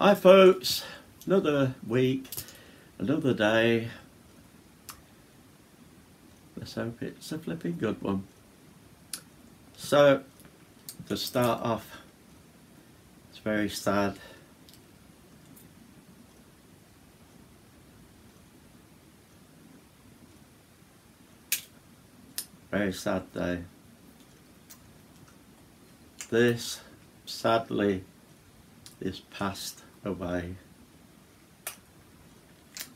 Hi folks, another week, another day. Let's hope it's a flipping good one. So, to start off, it's very sad. Very sad day. This, sadly, is passed away.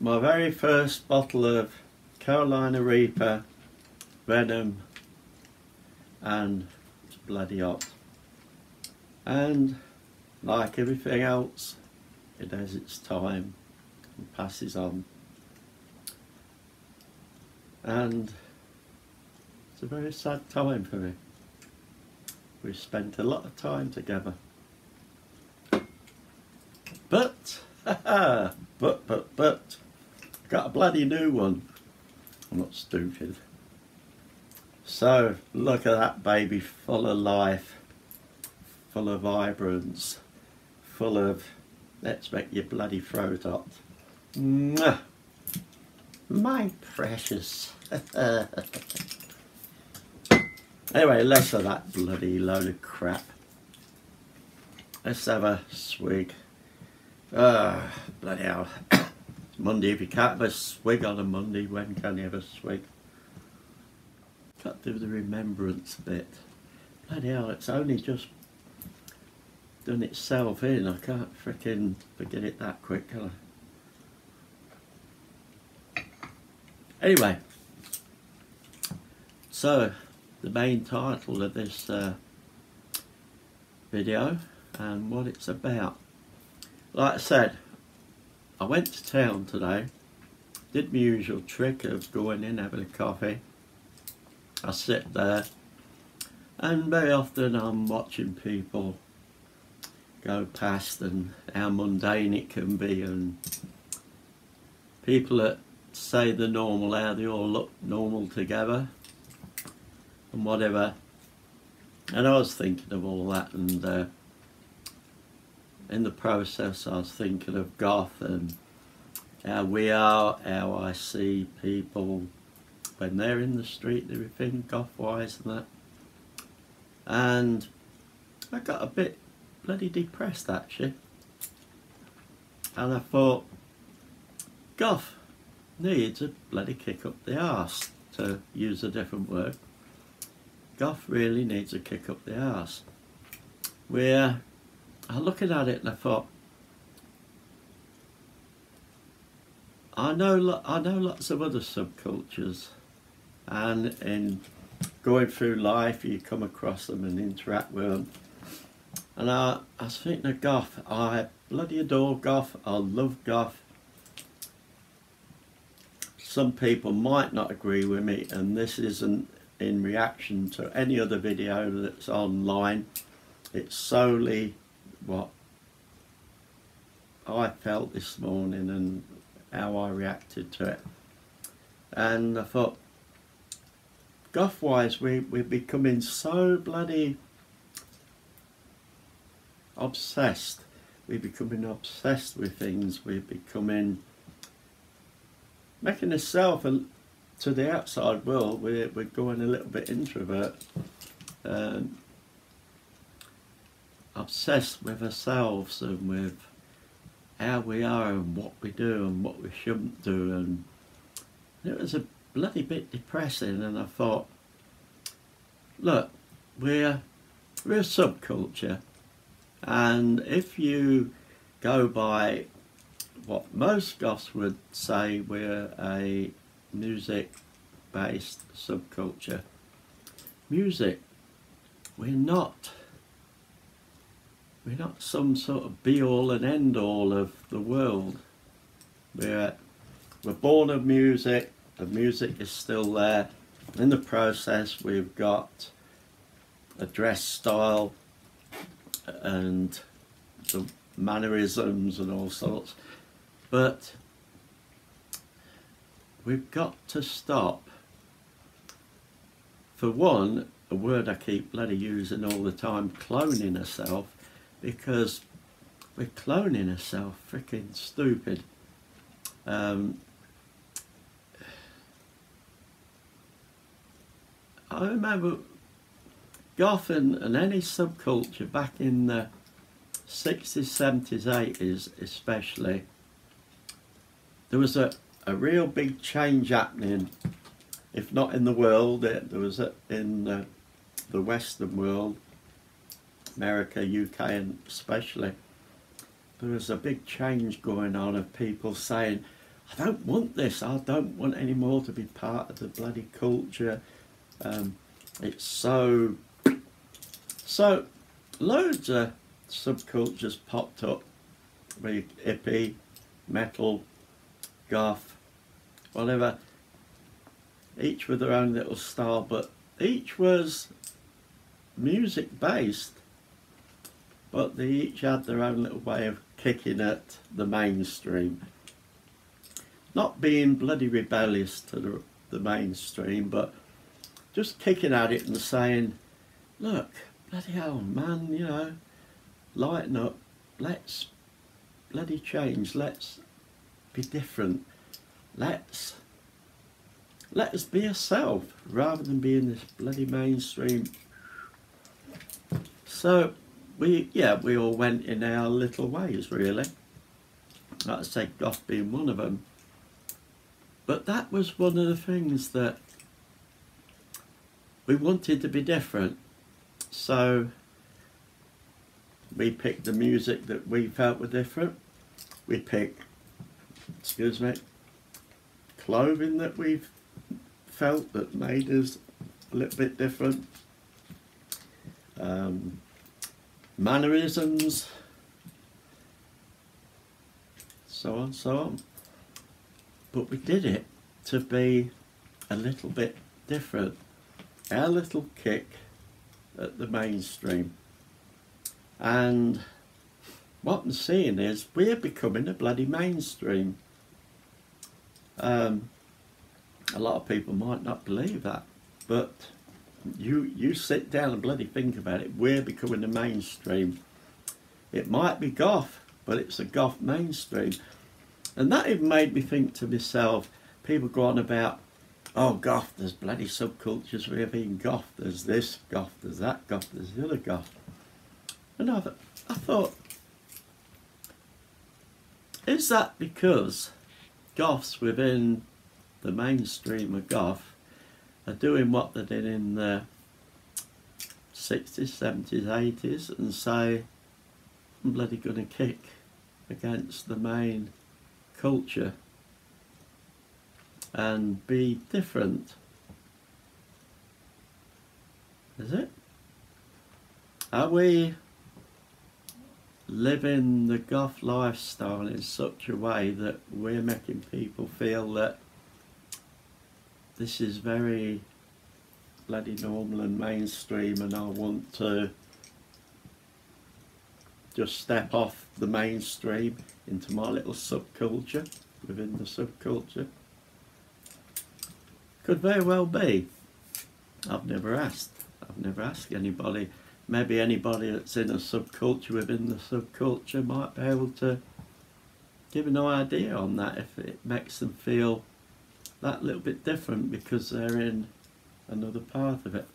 My very first bottle of Carolina Reaper, Venom, and it's bloody hot. And like everything else, it has its time and passes on. And it's a very sad time for me. We've spent a lot of time together. But, got a bloody new one. I'm not stupid. So, look at that baby, full of life, full of vibrance, full of, let's make your bloody throat hot. Mwah! My precious. Anyway, less of that bloody load of crap. Let's have a swig. Bloody hell. It's Monday. If you can't have a swig on a Monday, when can you have a swig? Got to do the remembrance bit. Bloody hell, it's only just done itself in. I can't frickin' forget it that quick, can I? Anyway, so the main title of this video and what it's about. Like I said, I went to town today, did my usual trick of going in, having a coffee. I sit there, and very often I'm watching people go past and how mundane it can be, and people that say the normal, how they all look normal together and whatever. And I was thinking of all that, and in the process I was thinking of Goth and how we are, how I see people when they're in the street and everything, Goth-wise and that. And I got a bit bloody depressed actually. And I thought, Goth needs a bloody kick up the arse, to use a different word. Goth really needs a kick up the arse. We're looking at it and I thought, I know lots of other subcultures, and in going through life you come across them and interact with them. And I was thinking of Goth. I bloody adore Goth. I love Goth. Some people might not agree with me, and this isn't in reaction to any other video that's online. It's solely what I felt this morning and how I reacted to it. And I thought, Goth-wise, we're becoming so bloody obsessed. We're becoming obsessed with things. We're becoming, making ourselves to the outside world, we're going a little bit introvert. Obsessed with ourselves and with how we are and what we do and what we shouldn't do, and it was a bloody bit depressing. And I thought, look, we're a subculture, and if you go by what most goths would say, we're a music based subculture. Music, we're not some sort of be all and end all of the world. We're born of music. The music is still there. In the process we've got a dress style and the mannerisms and all sorts, but we've got to stop. For one, a word I keep bloody using all the time, cloning herself, because we're cloning ourselves, freaking stupid. I remember Goth and any subculture back in the 60s, 70s, 80s especially, there was a real big change happening, if not in the world, there was in the Western world, America, UK and especially, there was a big change going on of people saying, I don't want this, I don't want any more to be part of the bloody culture. It's so loads of subcultures popped up, hippie, metal, goth, whatever, each with their own little style, but each was music based, but they each had their own little way of kicking at the mainstream. Not being bloody rebellious to the mainstream, but just kicking at it and saying, look, bloody hell, man, you know, lighten up, let's bloody change, let's be different, let's be yourself rather than being this bloody mainstream. So we all went in our little ways, really. Like I said, goth being one of them. But that was one of the things that we wanted to be different. So we picked the music that we felt were different. We picked, excuse me, clothing that we felt that made us a little bit different. Mannerisms, so on, so on. But we did it to be a little bit different. Our little kick at the mainstream. And what I'm seeing is we're becoming a bloody mainstream. A lot of people might not believe that, but you sit down and bloody think about it, we're becoming the mainstream. It might be goth, but it's a goth mainstream. And that even made me think to myself, people go on about, oh goth, there's bloody subcultures within goth, there's this goth, there's that goth, there's the other goth. And I thought, is that because goths within the mainstream of goth are doing what they did in the 60s, 70s, 80s and say, I'm bloody gonna kick against the main culture and be different? Is it? Are we living the goth lifestyle in such a way that we're making people feel that this is very bloody normal and mainstream and I want to just step off the mainstream into my little subculture within the subculture? Could very well be. I've never asked anybody. Maybe anybody that's in a subculture within the subculture might be able to give an idea on that, if it makes them feel that little bit different because they're in another part of it.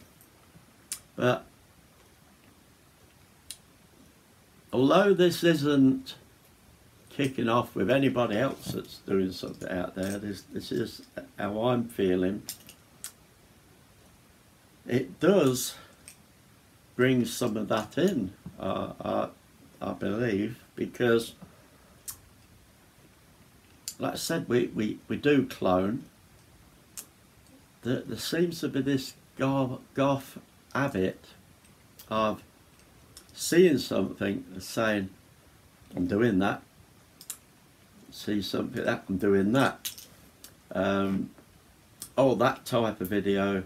But although this isn't kicking off with anybody else that's doing something out there, this is how I'm feeling, it does bring some of that in, I believe, because like I said, we do clone. There seems to be this goth habit of seeing something and saying, I'm doing that. See something that, I'm doing that. Oh, that type of video,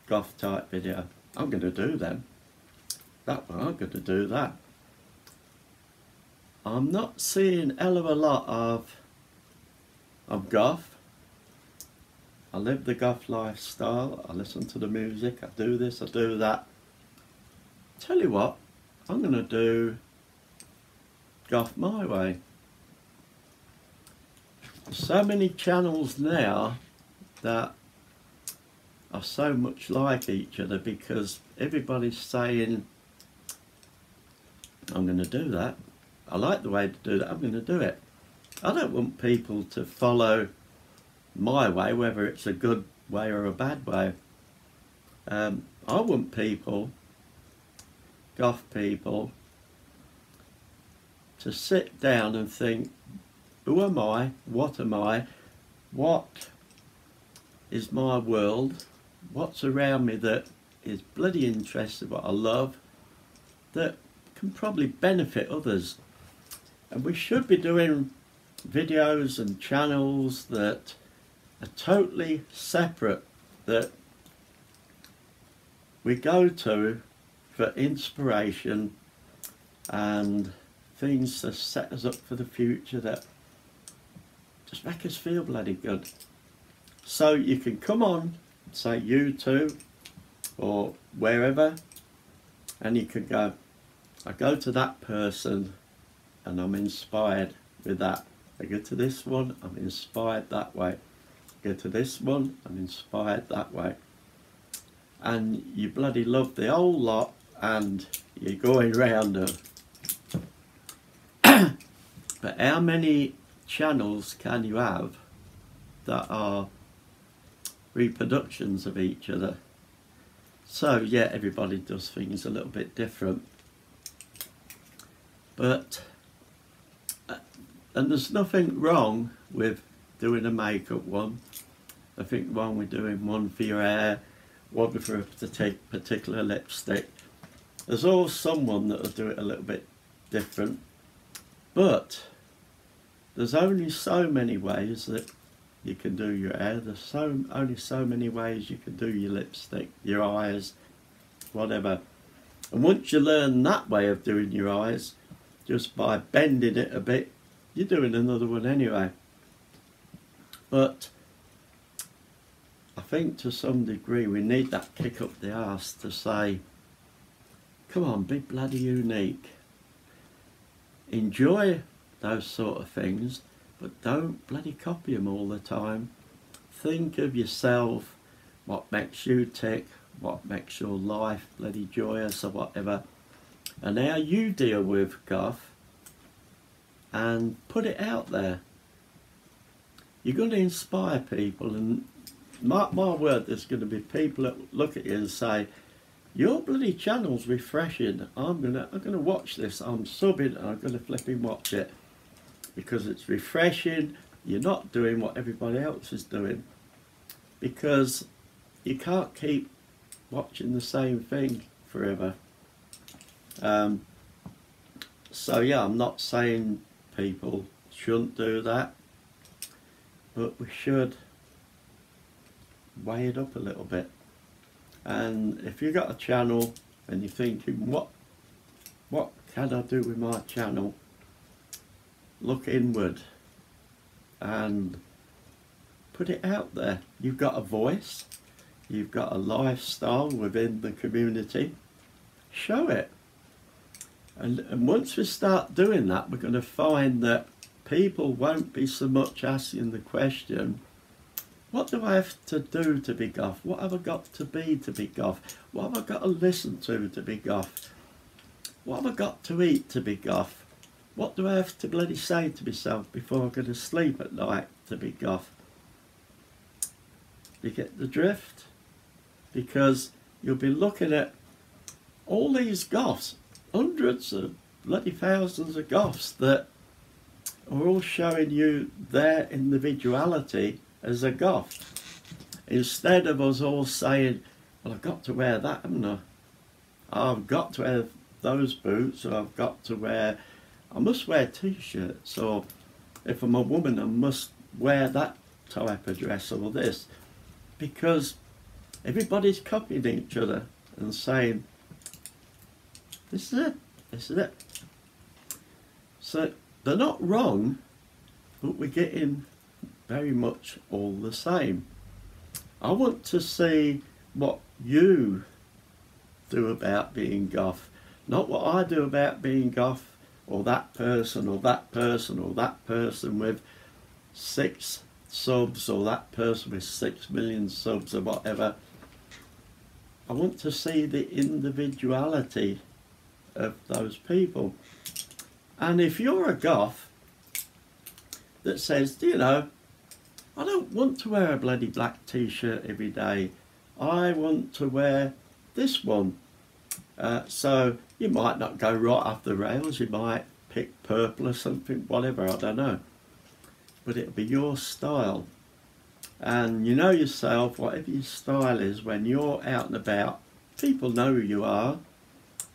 goth type video, I'm going to do them. That one, I'm going to do that. I'm not seeing a hell of a lot of goth. I live the goth lifestyle, I listen to the music, I do this, I do that. Tell you what, I'm going to do Goth my way. So many channels now that are so much like each other because everybody's saying, I'm going to do that. I like the way to do that, I'm going to do it. I don't want people to follow my way, whether it's a good way or a bad way. I want people, Goth people, to sit down and think, who am I? What am I? What is my world? What's around me that is bloody interesting, what I love, that can probably benefit others? And we should be doing videos and channels that are totally separate, that we go to for inspiration and things to set us up for the future that just make us feel bloody good. So you can come on, say YouTube or wherever, and you can go, I go to that person and I'm inspired with that. I go to this one, I'm inspired that way. I go to this one, I'm inspired that way. And you bloody love the whole lot and you're going round them. But how many channels can you have that are reproductions of each other? So yeah, everybody does things a little bit different. But, and there's nothing wrong with doing a makeup one. Nothing wrong with doing one for your hair, one for a particular lipstick. There's always someone that will do it a little bit different. But there's only so many ways that you can do your hair. There's only so many ways you can do your lipstick, your eyes, whatever. And once you learn that way of doing your eyes, just by bending it a bit, you're doing another one anyway. But I think to some degree we need that kick up the arse to say, come on, be bloody unique. Enjoy those sort of things, but don't bloody copy them all the time. Think of yourself, what makes you tick, what makes your life bloody joyous or whatever, and how you deal with Goth, and put it out there. You're going to inspire people, and mark my word, there's going to be people that look at you and say, your bloody channel's refreshing. I'm gonna watch this. I'm subbing and I'm gonna flipping watch it because it's refreshing. You're not doing what everybody else is doing, because you can't keep watching the same thing forever. So yeah, I'm not saying people shouldn't do that, but we should weigh it up a little bit. And if you've got a channel and you're thinking, what can I do with my channel? Look inward and put it out there. You've got a voice, you've got a lifestyle within the community. Show it. And once we start doing that, we're going to find that people won't be so much asking the question, what do I have to do to be Goth? What have I got to be Goth? What have I got to listen to be Goth? What have I got to eat to be Goth? What do I have to bloody say to myself before I go to sleep at night to be Goth? You get the drift? Because you'll be looking at all these Goths, hundreds of bloody thousands of Goths that are all showing you their individuality as a Goth, instead of us all saying, well, I've got to wear that, haven't I? I've got to wear those boots, or I've got to wear, I must wear t-shirts, or if I'm a woman I must wear that type of dress or this, because everybody's copying each other and saying, this is it, this is it. So they're not wrong, but we're getting very much all the same. I want to see what you do about being Goth, not what I do about being Goth, or that person, or that person, or that person with 6 subs, or that person with 6 million subs, or whatever. I want to see the individuality of those people. And if you're a goth that says, you know, I don't want to wear a bloody black t-shirt every day, I want to wear this one. So you might not go right off the rails, you might pick purple or something, whatever, I don't know. But it'll be your style. And you know yourself, whatever your style is, when you're out and about, people know who you are.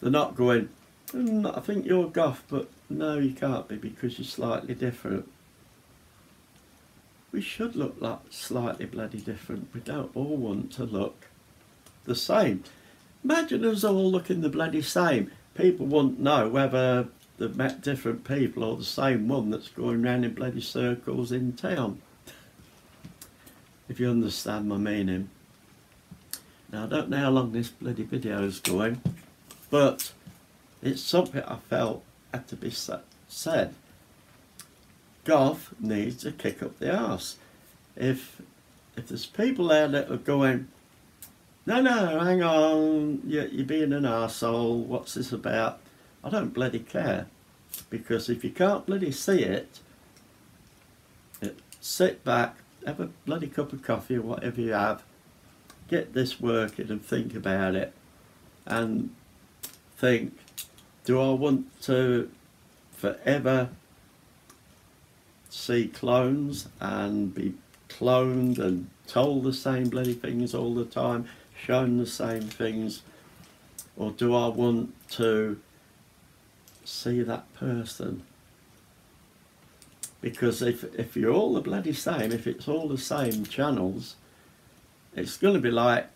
They're not going, I think you're goth, but no, you can't be because you're slightly different. We should look like slightly bloody different. We don't all want to look the same. Imagine us all looking the bloody same. People wouldn't know whether they've met different people or the same one that's going round in bloody circles in town. If you understand my meaning. Now I don't know how long this bloody video is going, but it's something I felt had to be said. Goth needs a kick up the arse. If there's people there that are going, no, hang on, you're being an arsehole, what's this about? I don't bloody care. Because if you can't bloody see it, sit back, have a bloody cup of coffee or whatever you have, get this working and think about it. And think, do I want to forever see clones and be cloned and told the same bloody things all the time, shown the same things, or do I want to see that person? Because if you're all the bloody same, if it's all the same channels, it's going to be like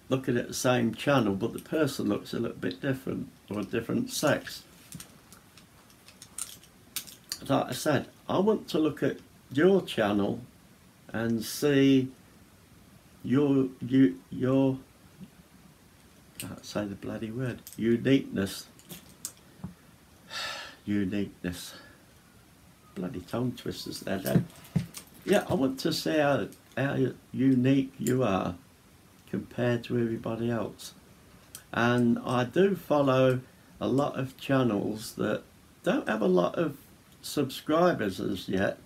looking at the same channel but the person looks a little bit different, or a different sex. Like I said, I want to look at your channel and see your can't say the bloody word, uniqueness. Uniqueness. Bloody tongue twisters there, Dave. Yeah, I want to see how unique you are compared to everybody else. And I do follow a lot of channels that don't have a lot of subscribers as yet,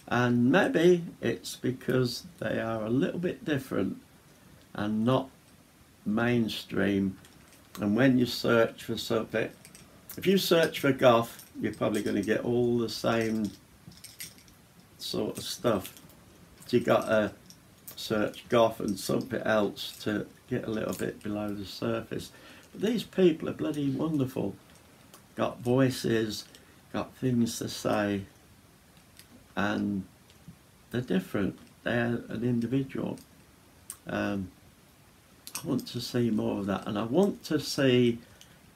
and maybe it's because they are a little bit different and not mainstream. And when you search for something, if you search for goth, you're probably going to get all the same sort of stuff. You got to search goth and something else to get a little bit below the surface. But these people are bloody wonderful. Got voices, got things to say, and they're different. They're an individual. I want to see more of that, and I want to see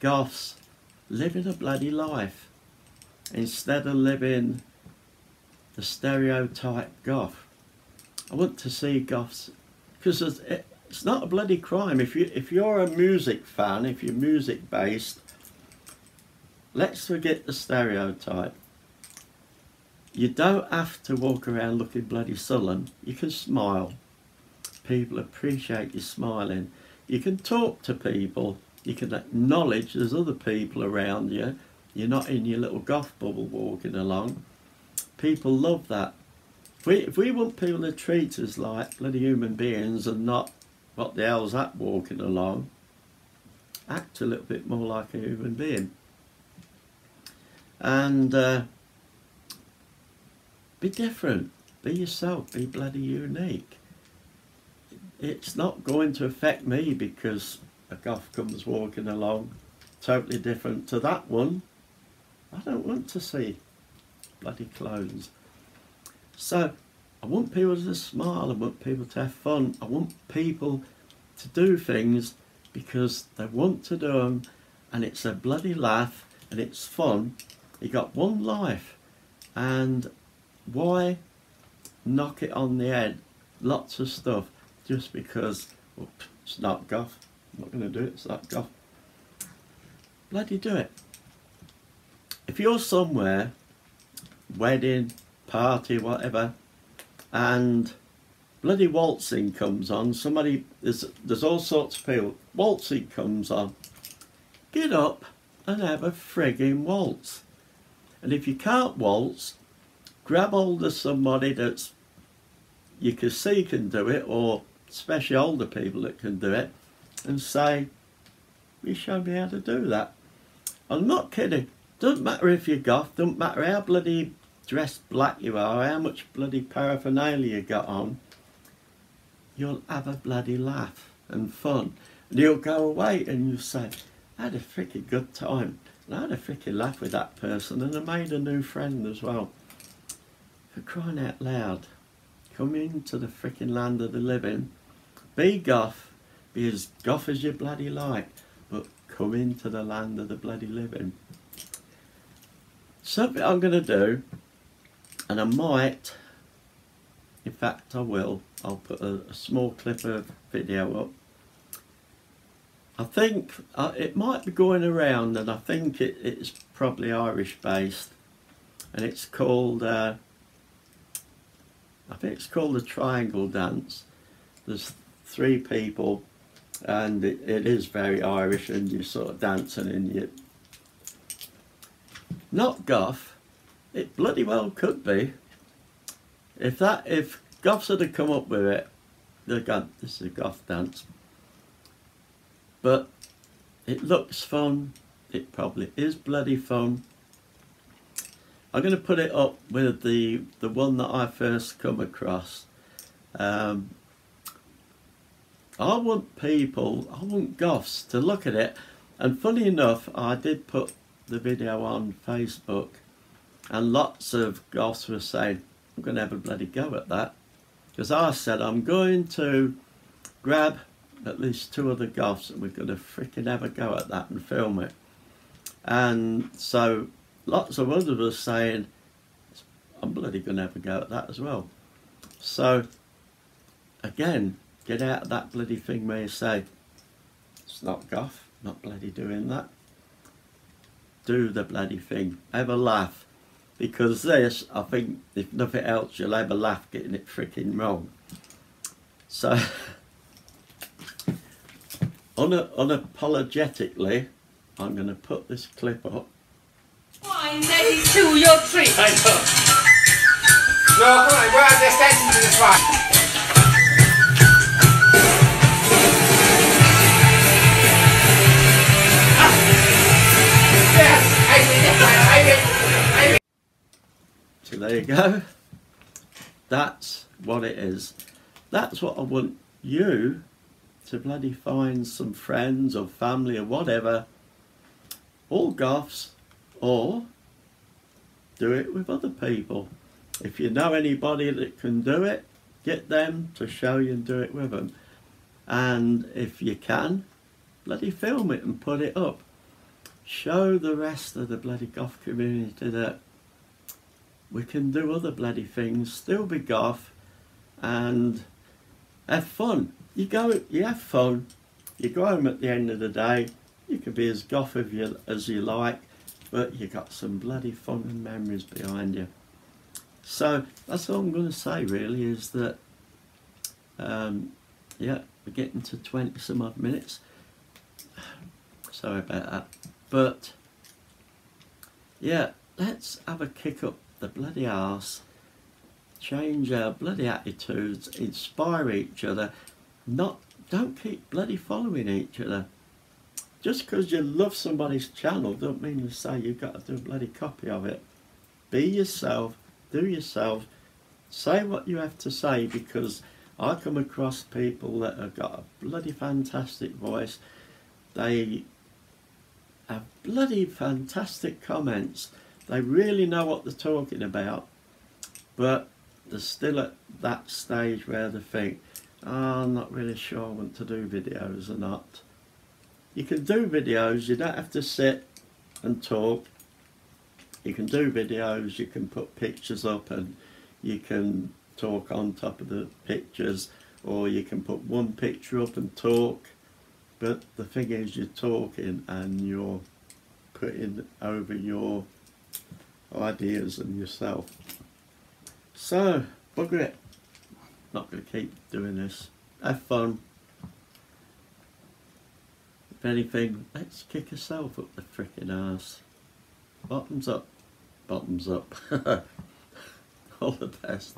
goths living a bloody life instead of living the stereotype goth. I want to see goths, because it's not a bloody crime. If you're a music fan, if you're music based, let's forget the stereotype. You don't have to walk around looking bloody sullen. You can smile. People appreciate you smiling. You can talk to people. You can acknowledge there's other people around you. You're not in your little goth bubble walking along. People love that. If we want people to treat us like bloody human beings and not what the hell's that walking along, act a little bit more like a human being. And be different, be yourself, be bloody unique. It's not going to affect me because a goth comes walking along totally different to that one. I don't want to see bloody clones. So I want people to smile, I want people to have fun, I want people to do things because they want to do them, and it's a bloody laugh and it's fun. You got one life, and why knock it on the head, lots of stuff, just because it's not goth. I'm not going to do it, it's not goth. Bloody do it. if you're somewhere, wedding, party, whatever, and bloody waltzing comes on, there's all sorts of people, waltzing comes on, get up and have a frigging waltz. And if you can't waltz, grab hold of somebody that's you can see can do it, or especially older people that can do it, and say, you show me how to do that. I'm not kidding. Doesn't matter if you're goth, doesn't matter how bloody dressed black you are, how much bloody paraphernalia you got on, you'll have a bloody laugh and fun. And you'll go away and you'll say, I had a freaking good time. And I had a freaking laugh with that person, and I made a new friend as well. For crying out loud, come into the freaking land of the living. Be goth, be as goth as you bloody like, but come into the land of the bloody living. Something I'm going to do, and I might, in fact I will, I'll put a small clip of video up. I think it might be going around, and I think it's probably Irish based, and it's called, I think it's called the triangle dance. There's 3 people, and it is very Irish, and you're sort of dancing and you not goth. It bloody well could be. If goths had to come up with it, they'd go, this is a goth dance. But it looks fun. It probably is bloody fun. I'm going to put it up with the one that I first come across. I want goths to look at it. And funny enough, I did put the video on Facebook, and lots of goths were saying, I'm going to have a bloody go at that. Because I said, I'm going to grab at least 2 other goths and we're going to freaking have a go at that and film it. And so lots of others were saying, I'm bloody going to have a go at that as well. So again, get out of that bloody thing where you say, it's not goth, not bloody doing that. Do the bloody thing, have a laugh. Because this, I think, if nothing else, you'll have a laugh getting it freaking wrong. So, unapologetically, I'm going to put this clip up. Fine, ladies, to your treat. No, come on, we're just dancing to this one. So there you go. That's what it is. That's what I want you to bloody find some friends or family or whatever, all goths, or do it with other people. If you know anybody that can do it, get them to show you and do it with them. And if you can, bloody film it and put it up. Show the rest of the bloody goth community that we can do other bloody things, still be goth, and have fun. You have fun, you go home at the end of the day, you can be as goth as you like, but you got some bloody fun and memories behind you. So that's all I'm going to say really, is that, yeah, we're getting to 20 some odd minutes. Sorry about that. But, yeah, let's have a kick up the bloody arse, change our bloody attitudes, inspire each other. Don't keep bloody following each other. Just because you love somebody's channel don't mean to say you've got to do a bloody copy of it. Be yourself, do yourself, say what you have to say, because I come across people that have got a bloody fantastic voice. They have bloody fantastic comments. They really know what they're talking about, but they're still at that stage where they think, oh, I'm not really sure I want to do videos or not. You can do videos, you don't have to sit and talk. You can do videos, you can put pictures up and you can talk on top of the pictures, or you can put one picture up and talk. But the thing is, you're talking and you're putting over your ideas than yourself. So, bugger it. Not going to keep doing this. Have fun. If anything, let's kick herself up the frickin' arse. Bottoms up. Bottoms up. All the best.